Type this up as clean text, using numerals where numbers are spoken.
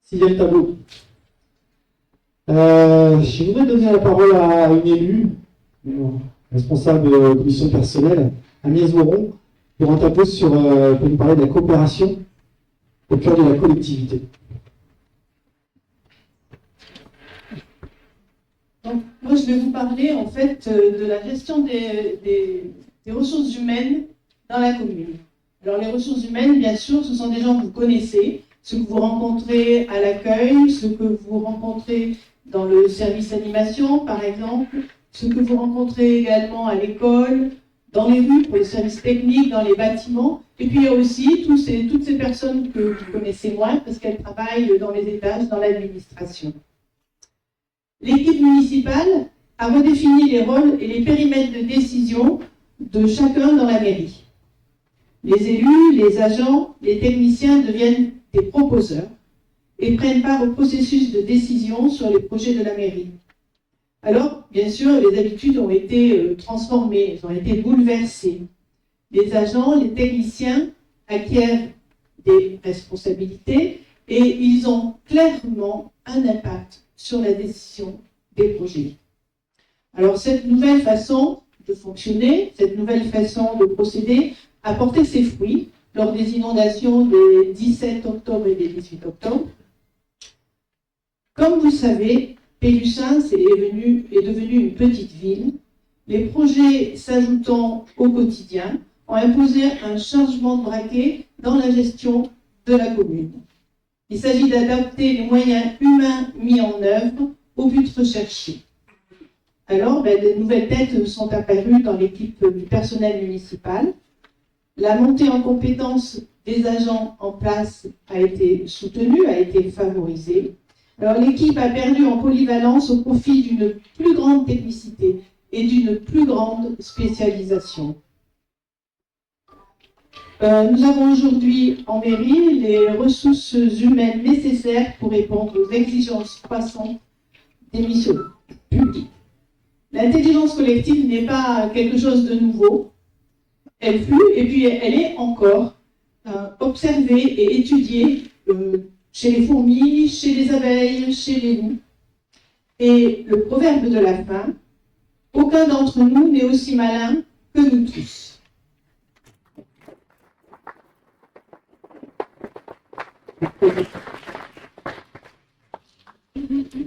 Sixième tableau. Je voudrais donner la parole à une élue, responsable de commission personnelle, Agnès Voron, pour un tableau pour nous parler de la coopération au cœur de la collectivité. Donc, moi, je vais vous parler en fait de la gestion des ressources humaines dans la commune. Alors, les ressources humaines, bien sûr, ce sont des gens que vous connaissez, ceux que vous rencontrez à l'accueil, ceux que vous rencontrez dans le service animation, par exemple, ceux que vous rencontrez également à l'école, dans les rues, pour les services techniques, dans les bâtiments. Et puis, il y a aussi toutes ces personnes que vous connaissez moins parce qu'elles travaillent dans les étages, dans l'administration. L'équipe municipale a redéfini les rôles et les périmètres de décision de chacun dans la mairie. Les élus, les agents, les techniciens deviennent des proposeurs et prennent part au processus de décision sur les projets de la mairie. Alors, bien sûr, les habitudes ont été transformées, elles ont été bouleversées. Les agents, les techniciens acquièrent des responsabilités et ils ont clairement un impact sur la décision des projets. Alors, cette nouvelle façon de fonctionner, cette nouvelle façon de procéder a porté ses fruits lors des inondations des 17 octobre et des 18 octobre. Comme vous savez, Pélussin est devenu une petite ville. Les projets s'ajoutant au quotidien ont imposé un changement de braquet dans la gestion de la commune. Il s'agit d'adapter les moyens humains mis en œuvre au but recherché. Alors, de nouvelles têtes sont apparues dans l'équipe du personnel municipal. La montée en compétences des agents en place a été soutenue, a été favorisée. Alors, l'équipe a perdu en polyvalence au profit d'une plus grande technicité et d'une plus grande spécialisation. Nous avons aujourd'hui en mairie les ressources humaines nécessaires pour répondre aux exigences croissantes des missions publiques. L'intelligence collective n'est pas quelque chose de nouveau. Elle fut et puis elle est encore observée et étudiée chez les fourmis, chez les abeilles, chez les loups. Et le proverbe de la fin, aucun d'entre nous n'est aussi malin que nous tous.